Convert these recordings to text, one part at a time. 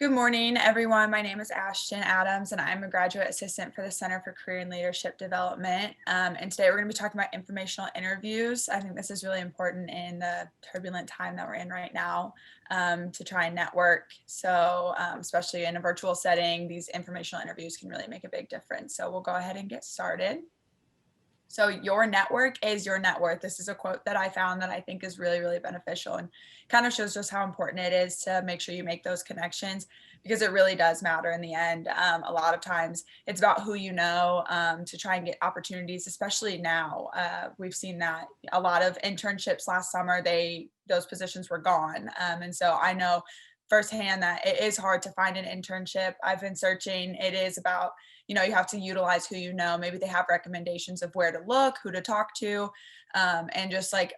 Good morning, everyone. My name is Ashton Adams, and I'm a graduate assistant for the Center for Career and Leadership Development. And today we're going to be talking about informational interviews. I think this is really important in the turbulent time that we're in right now to try and network. So, especially in a virtual setting, these informational interviews can really make a big difference. So, we'll go ahead and get started. So your network is your net worth. This is a quote that I found that I think is really, really beneficial and kind of shows just how important it is to make sure you make those connections because it really does matter in the end. A lot of times it's about who you know to try and get opportunities, especially now. We've seen that a lot of internships last summer, those positions were gone. And so I know firsthand that it is hard to find an internship. I've been searching. It is about you have to utilize who you know. Maybe they have recommendations of where to look, who to talk to, and just like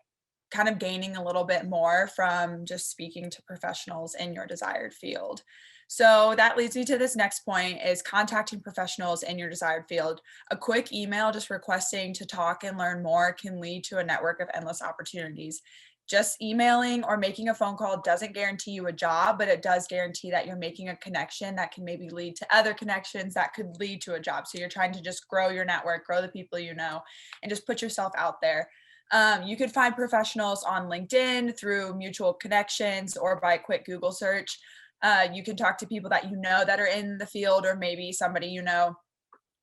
kind of gaining a little bit more from just speaking to professionals in your desired field. So that leads me to this next point is contacting professionals in your desired field. A quick email just requesting to talk and learn more can lead to a network of endless opportunities. Just emailing or making a phone call doesn't guarantee you a job, but it does guarantee that you're making a connection that can maybe lead to other connections that could lead to a job. So you're trying to just grow your network, grow the people you know, and just put yourself out there. You could find professionals on LinkedIn through mutual connections or by a quick Google search. You can talk to people that you know that are in the field, or maybe somebody you know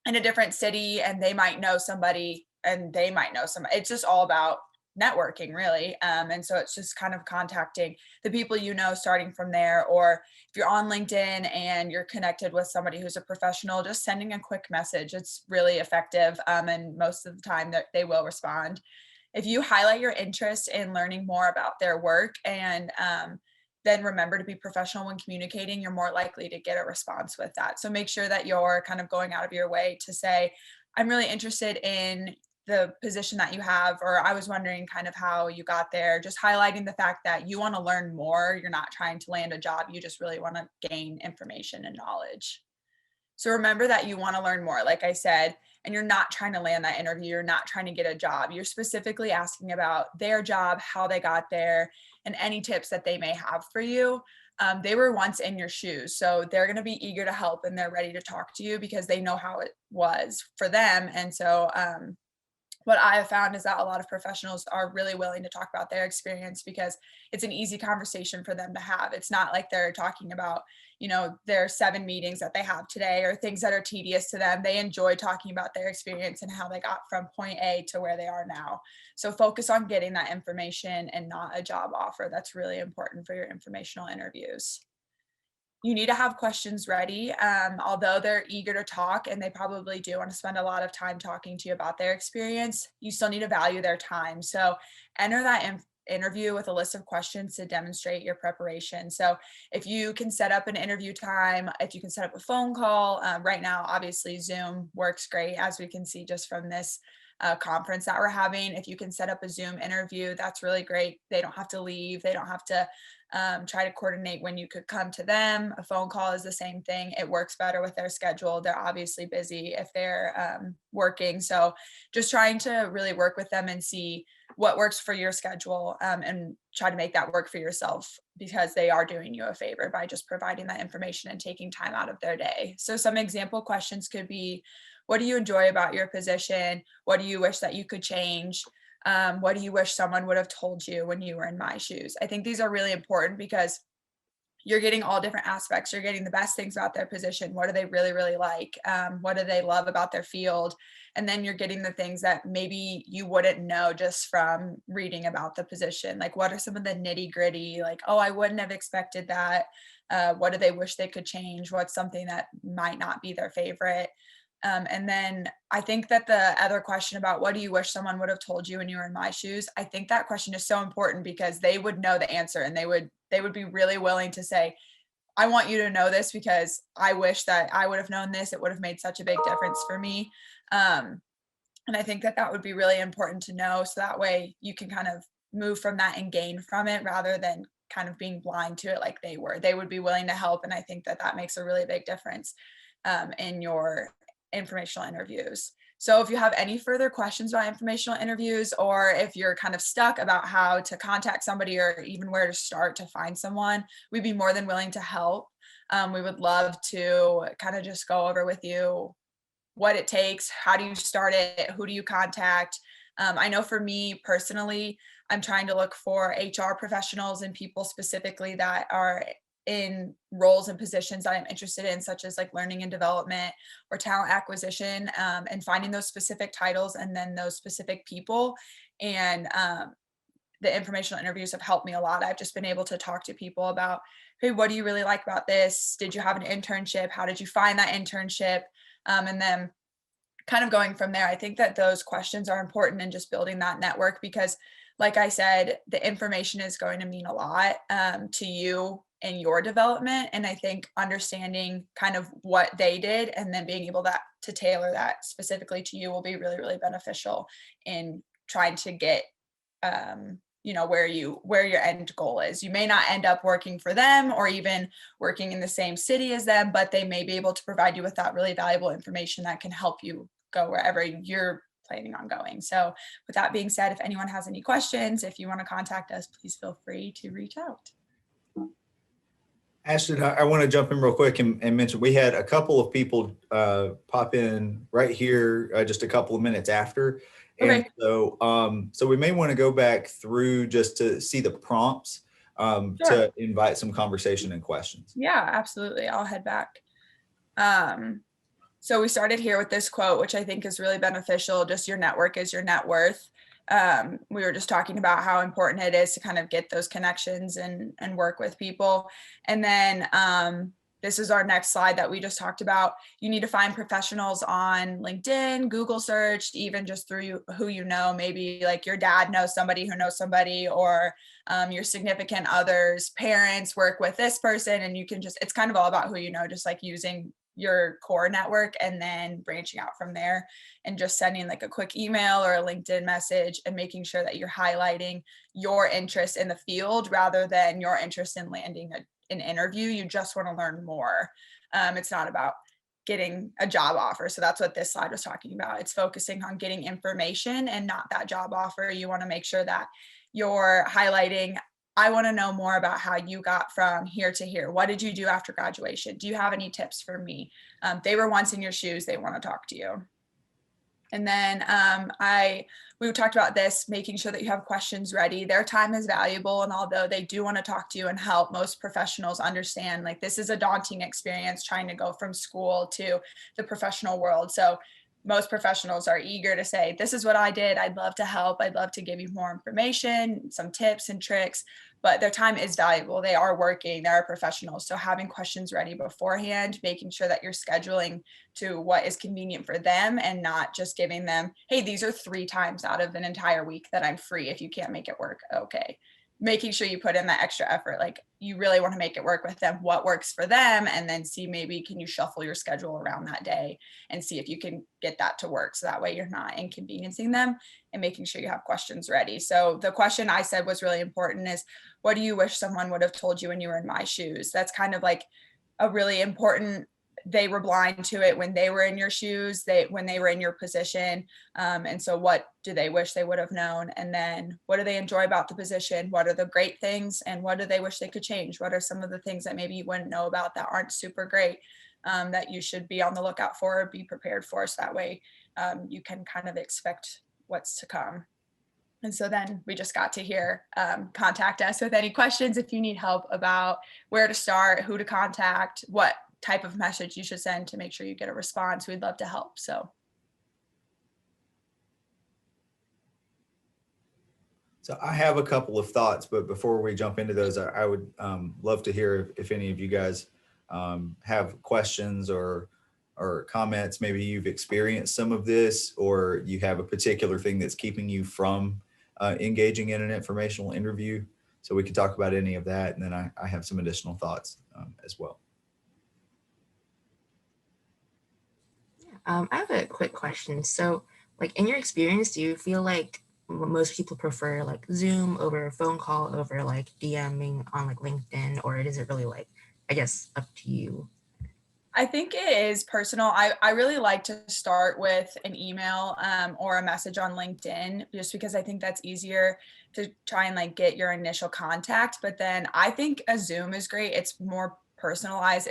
in a different city, and they might know somebody, and they might know somebody. It's just all about networking, really. And so it's just kind of contacting the people you know, starting from there. Or if you're on LinkedIn and you're connected with somebody who's a professional, just sending a quick message. It's really effective. And most of the time that they will respond. If you highlight your interest in learning more about their work and then remember to be professional when communicating, you're more likely to get a response with that. So make sure that you're kind of going out of your way to say, I'm really interested in the position that you have, or I was wondering kind of how you got there, just highlighting the fact that you want to learn more. You're not trying to land a job. You just really want to gain information and knowledge. So remember that you want to learn more, like I said, and you're not trying to land that interview. You're not trying to get a job. You're specifically asking about their job, how they got there, and any tips that they may have for you. They were once in your shoes, so they're going to be eager to help and they're ready to talk to you because they know how it was for them. And so what I have found is that a lot of professionals are really willing to talk about their experience because it's an easy conversation for them to have. It's not like they're talking about, their 7 meetings that they have today or things that are tedious to them. They enjoy talking about their experience and how they got from point A to where they are now. So focus on getting that information and not a job offer. That's really important for your informational interviews. You need to have questions ready. Although they're eager to talk and they probably do want to spend a lot of time talking to you about their experience, you still need to value their time. So enter that interview with a list of questions to demonstrate your preparation. So if you can set up an interview time, if you can set up a phone call, right now, obviously Zoom works great, as we can see just from this conference that we're having. If you can set up a Zoom interview, that's really great. They don't have to leave. They don't have to try to coordinate when you could come to them. A phone call is the same thing. It works better with their schedule. They're obviously busy if they're working. So just trying to really work with them and see what works for your schedule and try to make that work for yourself because they are doing you a favor by just providing that information and taking time out of their day. So some example questions could be, what do you enjoy about your position? What do you wish that you could change? What do you wish someone would have told you when you were in my shoes? I think these are really important because you're getting all different aspects. You're getting the best things about their position. What do they really, really like? What do they love about their field? And then you're getting the things that maybe you wouldn't know just from reading about the position. Like, what are some of the nitty gritty? Like, oh, I wouldn't have expected that. What do they wish they could change? What's something that might not be their favorite? And then I think that the other question about what do you wish someone would have told you when you were in my shoes, I think that question is so important because they would know the answer and they would be really willing to say, I want you to know this because I wish that I would have known this. It would have made such a big difference for me. And I think that that would be really important to know. So that way you can kind of move from that and gain from it rather than kind of being blind to it like they were. They would be willing to help. And I think that that makes a really big difference in your informational interviews. So if you have any further questions about informational interviews, or if you're kind of stuck about how to contact somebody or even where to start to find someone, we'd be more than willing to help. We would love to kind of just go over with you what it takes, how do you start it, who do you contact. I know for me personally, I'm trying to look for HR professionals and people specifically that are in roles and positions that I'm interested in, such as like learning and development or talent acquisition, and finding those specific titles and then those specific people. And the informational interviews have helped me a lot. I've just been able to talk to people about, hey, what do you really like about this? Did you have an internship? How did you find that internship? And then kind of going from there, I think that those questions are important in just building that network because, like I said, the information is going to mean a lot to you and your development. And I think understanding kind of what they did and then being able to tailor that specifically to you will be really, really beneficial in trying to get where your end goal is. You may not end up working for them or even working in the same city as them, but they may be able to provide you with that really valuable information that can help you go wherever you're planning on going. So with that being said, if anyone has any questions, if you want to contact us, please feel free to reach out. Ashton, I want to jump in real quick and mention we had a couple of people pop in right here just a couple of minutes after. And Okay. so we may want to go back through just to see the prompts Sure. to invite some conversation and questions. Yeah, absolutely. I'll head back. So we started here with this quote, which I think is really beneficial. Just your network is your net worth. We were just talking about how important it is to kind of get those connections and work with people. And then this is our next slide that we just talked about. You need to find professionals on LinkedIn, Google search, even just through who you know. Maybe like your dad knows somebody who knows somebody, or your significant other's parents work with this person, and you can just, it's kind of all about who you know, just like using your core network and then branching out from there and just sending like a quick email or a LinkedIn message and making sure that you're highlighting your interest in the field rather than your interest in landing an interview. You just want to learn more. It's not about getting a job offer. So that's what this slide was talking about. It's focusing on getting information and not that job offer. You want to make sure that you're highlighting, I want to know more about how you got from here to here. What did you do after graduation? Do you have any tips for me? They were once in your shoes. They want to talk to you. And then we talked about this, making sure that you have questions ready. Their time is valuable. And although they do want to talk to you and help, most professionals understand like this is a daunting experience trying to go from school to the professional world. So most professionals are eager to say, this is what I did. I'd love to help. I'd love to give you more information, some tips and tricks, but their time is valuable. They are working, they are professionals. So having questions ready beforehand, making sure that you're scheduling to what is convenient for them and not just giving them, hey, these are 3 times out of an entire week that I'm free. If you can't make it work, okay. Making sure you put in that extra effort. Like you really want to make it work with them, what works for them, and then see maybe can you shuffle your schedule around that day and see if you can get that to work. So that way you're not inconveniencing them and making sure you have questions ready. So the question I said was really important is, what do you wish someone would have told you when you were in my shoes? That's kind of like a really important, they were blind to it when they were in your shoes, when they were in your position. And so what do they wish they would have known? And then what do they enjoy about the position? What are the great things? And what do they wish they could change? What are some of the things that maybe you wouldn't know about that aren't super great, that you should be on the lookout for, or be prepared for? So that way you can kind of expect what's to come. And so then we just got to hear, contact us with any questions if you need help about where to start, who to contact, what type of message you should send to make sure you get a response. We'd love to help. So I have a couple of thoughts, but before we jump into those, I would love to hear if any of you guys have questions or comments. Maybe you've experienced some of this, or you have a particular thing that's keeping you from engaging in an informational interview. So we could talk about any of that. And then I have some additional thoughts as well. I have a quick question. So, like in your experience, do you feel like most people prefer like Zoom over a phone call over like DMing on like LinkedIn, or is it really like, I guess, up to you? I think it is personal. I really like to start with an email or a message on LinkedIn, just because I think that's easier to try and like get your initial contact. But then I think a Zoom is great. It's more personalized.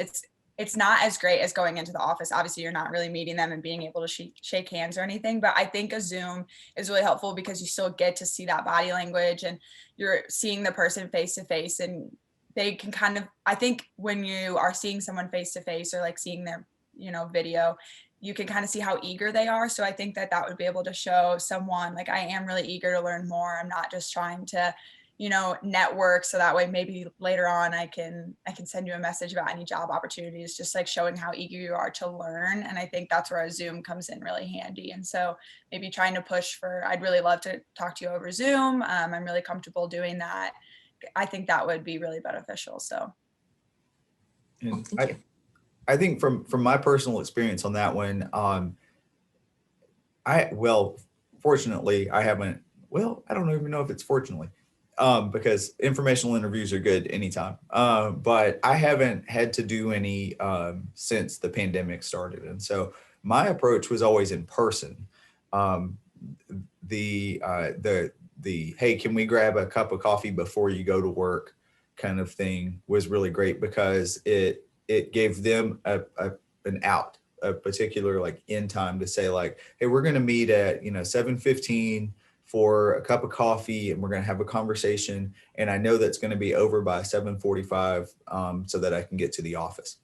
It's not as great as going into the office. Obviously, you're not really meeting them and being able to shake hands or anything, but I think a Zoom is really helpful because you still get to see that body language and you're seeing the person face to face, and they can kind of, I think when you are seeing someone face to face or like seeing their, video, you can kind of see how eager they are. So I think that would be able to show someone like, I am really eager to learn more. I'm not just trying to, network. So that way, maybe later on I can send you a message about any job opportunities, just like showing how eager you are to learn. And I think that's where a Zoom comes in really handy. And so maybe trying to push for, I'd really love to talk to you over Zoom. I'm really comfortable doing that. I think that would be really beneficial. So. And Thank you. I think from my personal experience on that one, fortunately, I haven't. Well, I don't even know if it's fortunately, because informational interviews are good anytime. But I haven't had to do any since the pandemic started, and so my approach was always in person. Um, the hey, can we grab a cup of coffee before you go to work kind of thing was really great because it gave them an out, a particular like end time to say like, hey, we're going to meet at 7:15 for a cup of coffee and we're going to have a conversation, and I know that's going to be over by 7:45, so that I can get to the office.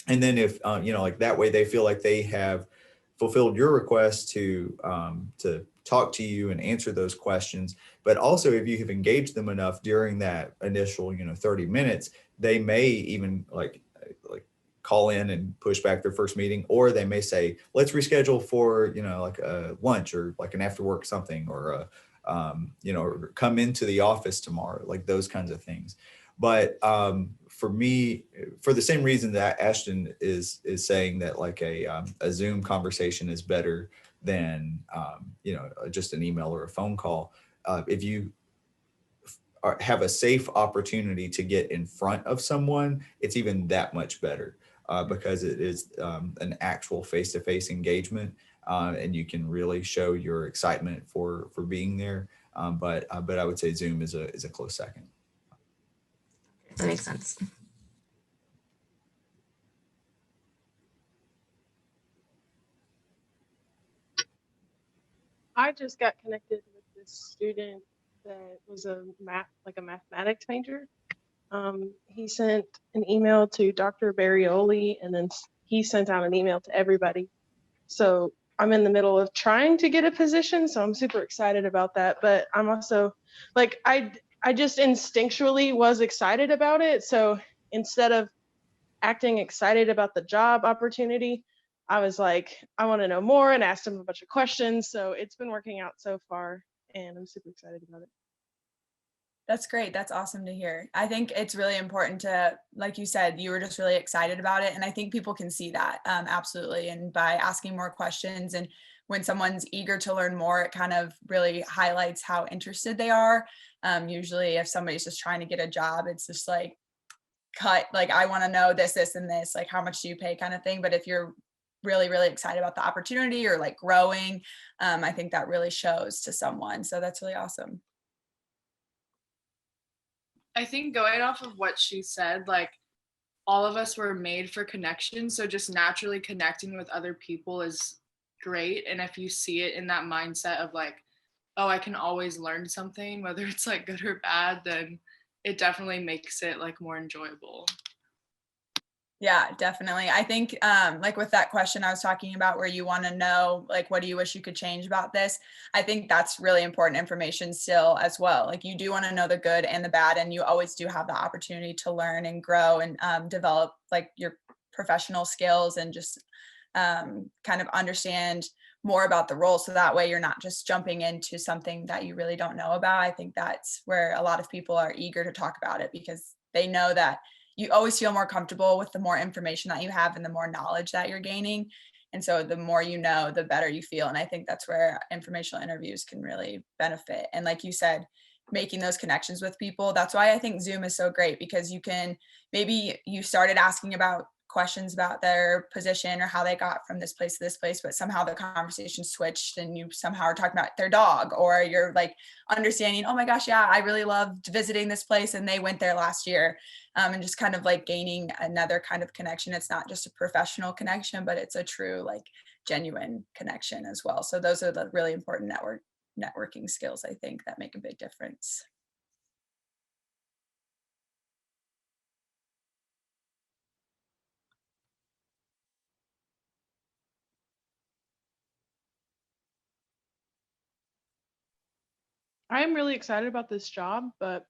And then if like that way they feel like they have fulfilled your request to talk to you and answer those questions. But also if you have engaged them enough during that initial 30 minutes, they may even like call in and push back their first meeting, or they may say, let's reschedule for like a lunch or like an after work something, or or come into the office tomorrow, like those kinds of things. But for me, for the same reason that Ashton is saying that like a Zoom conversation is better than just an email or a phone call. If you have a safe opportunity to get in front of someone, it's even that much better, because it is an actual face-to-face engagement, and you can really show your excitement for being there. But I would say Zoom is a close second. That makes sense. I just got connected with this student that was a mathematics major. He sent an email to Dr. Barioli, and then he sent out an email to everybody. So I'm in the middle of trying to get a position, so I'm super excited about that. But I'm also like, I just instinctually was excited about it. So instead of acting excited about the job opportunity, I was like, I want to know more, and asked him a bunch of questions. So it's been working out so far, and I'm super excited about it. That's great. That's awesome to hear. I think it's really important to, like you said, you were just really excited about it. And I think people can see that, absolutely. And by asking more questions, and when someone's eager to learn more, it kind of really highlights how interested they are. Usually if somebody's just trying to get a job, it's just like like, I want to know this, this, and this, like, how much do you pay kind of thing. But if you're really, really excited about the opportunity or like growing, I think that really shows to someone. So that's really awesome. I think going off of what she said, like all of us were made for connection. So just naturally connecting with other people is great. And if you see it in that mindset of like, oh, I can always learn something, whether it's like good or bad, then it definitely makes it like more enjoyable. Yeah, definitely. I think like with that question I was talking about where you want to know, like, what do you wish you could change about this? I think that's really important information still as well. Like, you do want to know the good and the bad, and you always do have the opportunity to learn and grow and develop like your professional skills, and just kind of understand more about the role. So that way you're not just jumping into something that you really don't know about. I think that's where a lot of people are eager to talk about it, because they know that you always feel more comfortable with the more information that you have and the more knowledge that you're gaining. And so the more you know, the better you feel. And I think that's where informational interviews can really benefit. And like you said, making those connections with people. That's why I think Zoom is so great, because you can, maybe you started asking about questions about their position or how they got from this place to this place, but somehow the conversation switched and you somehow are talking about their dog, or you're like understanding, oh my gosh, yeah, I really loved visiting this place and they went there last year. And just kind of like gaining another kind of connection. It's not just a professional connection, but it's a true like genuine connection as well. So those are the really important networking skills, I think, that make a big difference. I'm really excited about this job, but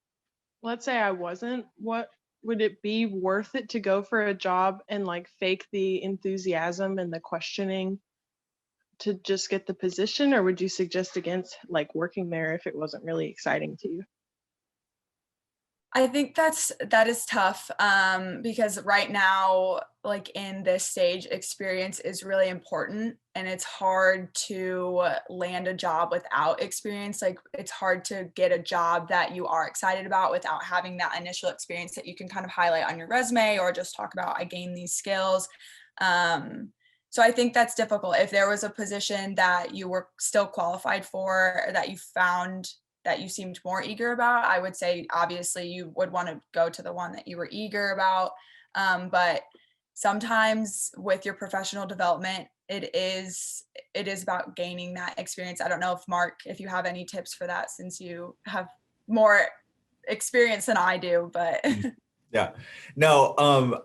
let's say I wasn't, what would it be worth it to go for a job and like fake the enthusiasm and the questioning to just get the position, or would you suggest against like working there if it wasn't really exciting to you? I think that is tough, because right now, like in this stage, experience is really important, and it's hard to land a job without experience. Like it's hard to get a job that you are excited about without having that initial experience that you can kind of highlight on your resume or just talk about, I gained these skills. So I think that's difficult. If there was a position that you were still qualified for, or that you found that you seemed more eager about, I would say obviously you would want to go to the one that you were eager about. But sometimes with your professional development, it is about gaining that experience. I don't know if Mark, if you have any tips for that, since you have more experience than I do, but Yeah, no,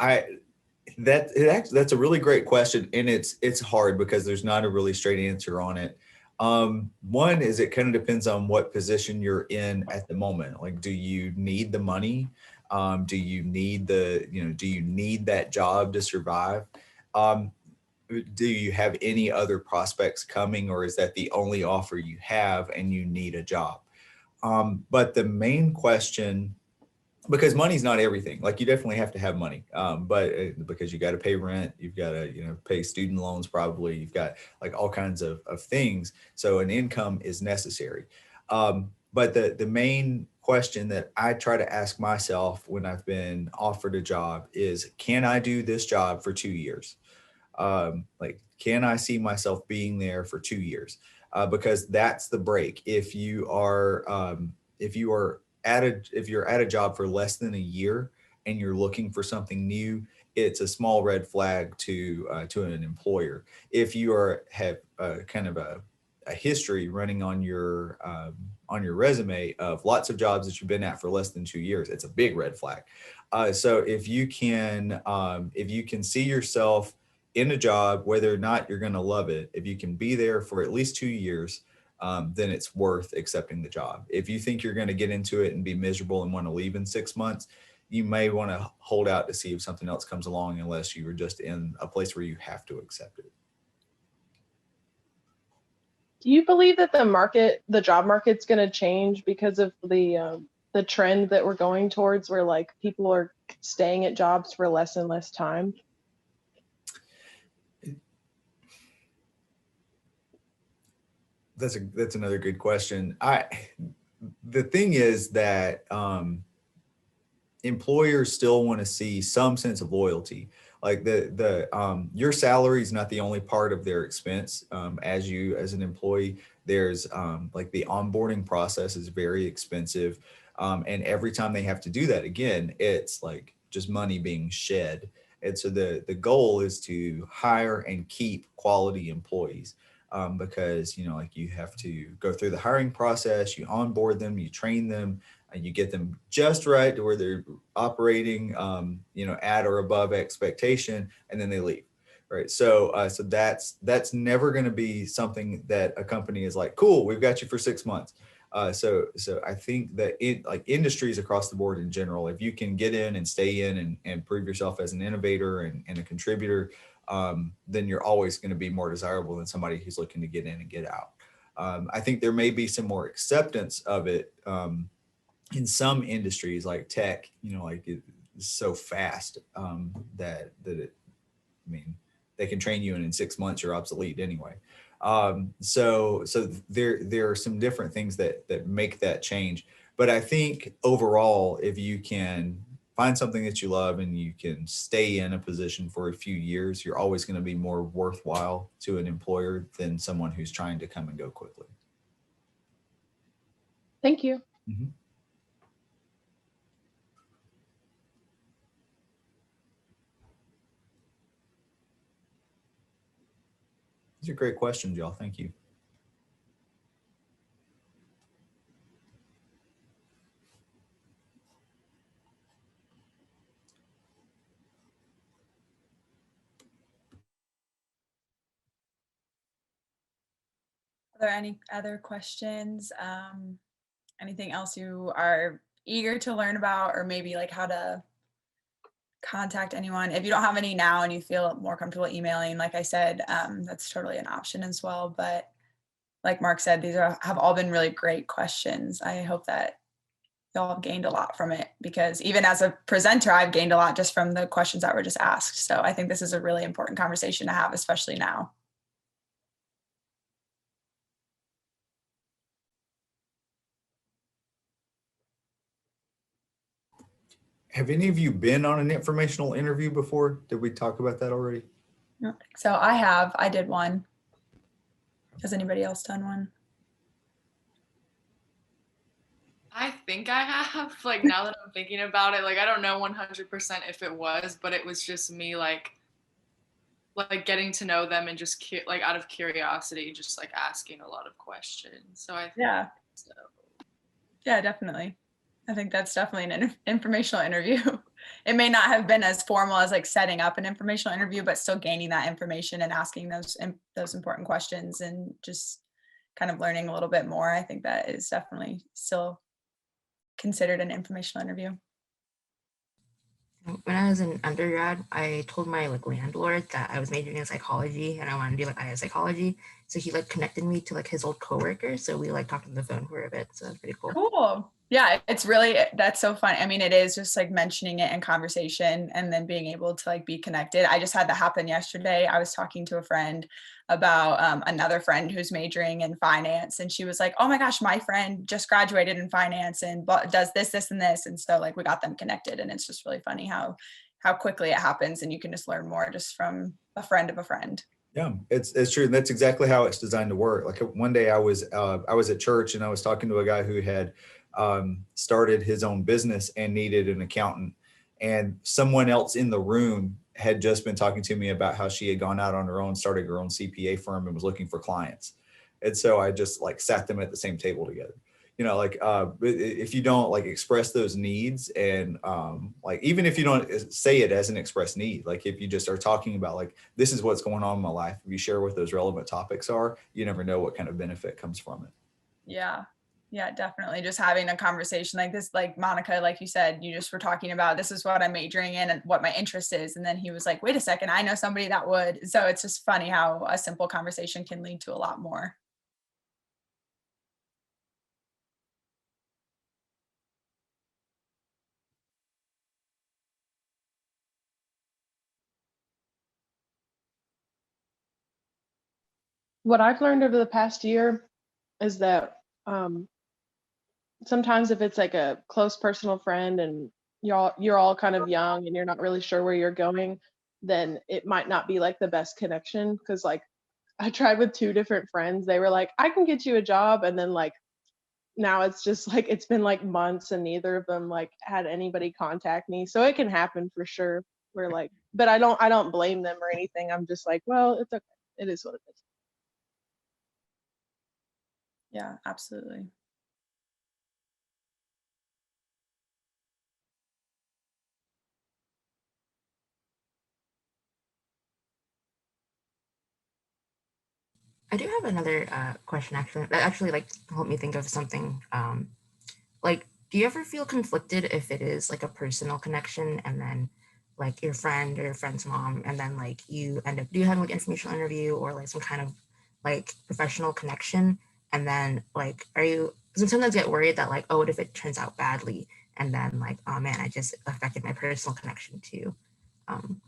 that's a really great question, and it's hard because there's not a really straight answer on it. One is it kind of depends on what position you're in at the moment. Like, do you need the money? Do you need do you need that job to survive? Um, do you have any other prospects coming, or is that the only offer you have and you need a job? But the main question, because money's not everything. Like you definitely have to have money, but because you got to pay rent, you've got to pay student loans, probably you've got like all kinds of things. So an income is necessary. But the main question that I try to ask myself when I've been offered a job is, can I do this job for 2 years? Like, can I see myself being there for 2 years? Because that's the break. If you're at a job for less than a year and you're looking for something new, it's a small red flag to an employer. If you have kind of a history running on your resume of lots of jobs that you've been at for less than 2 years, it's a big red flag. So if you can see yourself in a job, whether or not you're going to love it, if you can be there for at least 2 years, then it's worth accepting the job. If you think you're going to get into it and be miserable and want to leave in 6 months, you may want to hold out to see if something else comes along, unless you were just in a place where you have to accept it. Do you believe that the job market's going to change because of the trend that we're going towards, where like people are staying at jobs for less and less time? That's another good question. The thing is that employers still want to see some sense of loyalty. Like your salary is not the only part of their expense. As an employee, there's like the onboarding process is very expensive, and every time they have to do that again, it's like just money being shed. And so the goal is to hire and keep quality employees. Because like you have to go through the hiring process, you onboard them, you train them, and you get them just right to where they're operating, at or above expectation, and then they leave. Right. So that's never going to be something that a company is like, cool, we've got you for 6 months. So I think that like industries across the board in general, if you can get in and stay in and prove yourself as an innovator and a contributor, then you're always going to be more desirable than somebody who's looking to get in and get out. I think there may be some more acceptance of it in some industries like tech, like it's so fast I mean, they can train you and in 6 months you're obsolete anyway. So there are some different things that make that change. But I think overall, if you can find something that you love and you can stay in a position for a few years, you're always going to be more worthwhile to an employer than someone who's trying to come and go quickly. Thank you. Mhm. These are great questions, y'all. Thank you. Are there any other questions? Anything else you are eager to learn about, or maybe like how to contact anyone? If you don't have any now and you feel more comfortable emailing, like I said, that's totally an option as well. But like Mark said, these have all been really great questions. I hope that y'all have gained a lot from it, because even as a presenter, I've gained a lot just from the questions that were just asked. So I think this is a really important conversation to have, especially now. Have any of you been on an informational interview before? Did we talk about that already? So I did one. Has anybody else done one? I think I have, like, now that I'm thinking about it, like, I don't know 100% if it was, but it was just me, like getting to know them and just like out of curiosity, just like asking a lot of questions. So I think Yeah. so. Yeah, definitely. I think that's definitely an informational interview. It may not have been as formal as like setting up an informational interview, but still gaining that information and asking those important questions and just kind of learning a little bit more. I think that is definitely still considered an informational interview. When I was in undergrad, I told my like landlord that I was majoring in psychology and I wanted to do like IA psychology. So he like connected me to like his old coworker. So we like talked on the phone for a bit. So that's pretty cool. Cool. Yeah, it's really, that's so fun. I mean, it is just like mentioning it in conversation and then being able to like be connected. I just had that happen yesterday. I was talking to a friend about another friend who's majoring in finance, and she was like, oh my gosh, my friend just graduated in finance and does this and this. And so like we got them connected, and it's just really funny how quickly it happens, and you can just learn more just from a friend of a friend. Yeah, it's true. That's exactly how it's designed to work. Like one day I was at church and I was talking to a guy who had started his own business and needed an accountant. And someone else in the room had just been talking to me about how she had gone out on her own, started her own CPA firm and was looking for clients. And so I just like sat them at the same table together. You know, like if you don't like express those needs and like even if you don't say it as an expressed need, like if you just are talking about like this is what's going on in my life, if you share what those relevant topics are, you never know what kind of benefit comes from it. Yeah. Yeah, definitely. Just having a conversation like this, like Monica, like you said, you just were talking about this is what I'm majoring in and what my interest is. And then he was like, wait a second, I know somebody that would. So it's just funny how a simple conversation can lead to a lot more. What I've learned over the past year is that sometimes if it's like a close personal friend and you're all kind of young and you're not really sure where you're going, then it might not be like the best connection. Because like I tried with two different friends, they were like, I can get you a job, and then like now it's just like it's been like months and neither of them like had anybody contact me. So it can happen for sure. We're like, but I don't blame them or anything. I'm just like, well, it's okay. It is what it is. Yeah, absolutely. I do have another question actually that actually like helped me think of something. Like, do you ever feel conflicted if it is like a personal connection and then like your friend or your friend's mom and then like you end up do you have like informational interview or like some kind of like professional connection and then like are you sometimes get worried that like oh what if it turns out badly and then like oh man I just affected my personal connection too. Um,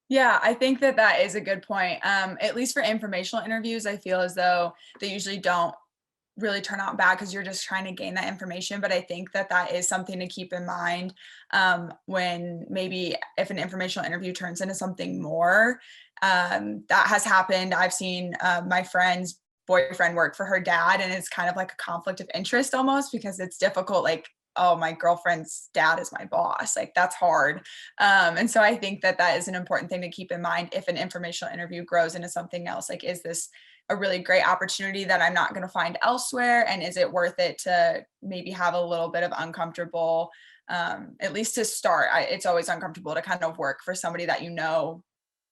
Yeah, I think that is a good point. At least for informational interviews, I feel as though they usually don't really turn out bad because you're just trying to gain that information. But I think that that is something to keep in mind when maybe if an informational interview turns into something more. That has happened. I've seen my friend's boyfriend work for her dad, and it's kind of like a conflict of interest almost, because it's difficult. Like, oh, my girlfriend's dad is my boss. Like, that's hard. And so I think that that is an important thing to keep in mind if an informational interview grows into something else. Like, is this a really great opportunity that I'm not going to find elsewhere? And is it worth it to maybe have a little bit of uncomfortable, at least to start? It's always uncomfortable to kind of work for somebody that you know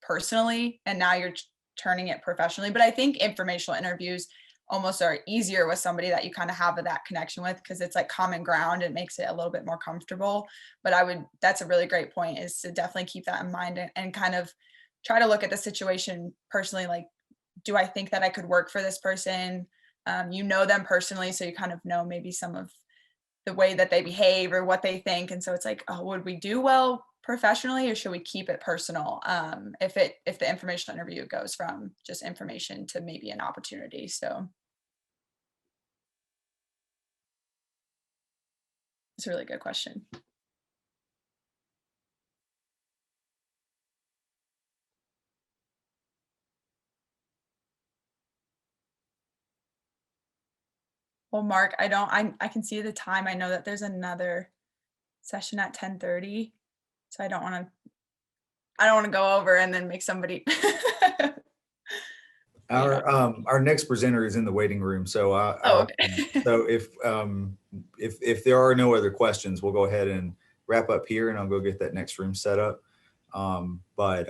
personally, and now you're turning it professionally. But I think informational interviews almost are easier with somebody that you kind of have that connection with, because it's like common ground. It makes it a little bit more comfortable. But that's a really great point, is to definitely keep that in mind and kind of try to look at the situation personally. Like, do I think that I could work for this person? You know them personally, so you kind of know maybe some of the way that they behave or what they think. And so it's like, oh, would we do well professionally, or should we keep it personal? If the informational interview goes from just information to maybe an opportunity. So it's a really good question. Well, Mark, I can see the time. I know that there's another session at 10:30. So I don't want to go over and then make somebody Our next presenter is in the waiting room, so Oh, okay. so if there are no other questions, we'll go ahead and wrap up here, and I'll go get that next room set up. But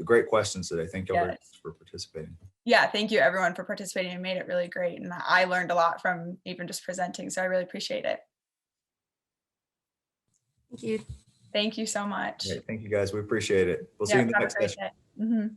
great questions today. Thank you all very Yes. much for participating. Yeah, thank you everyone for participating. It made it really great, and I learned a lot from even just presenting, so I really appreciate it. Thank you. Thank you so much. Great. Thank you guys. We appreciate it. We'll see Yeah, you in the have a next great session. day. Mhm.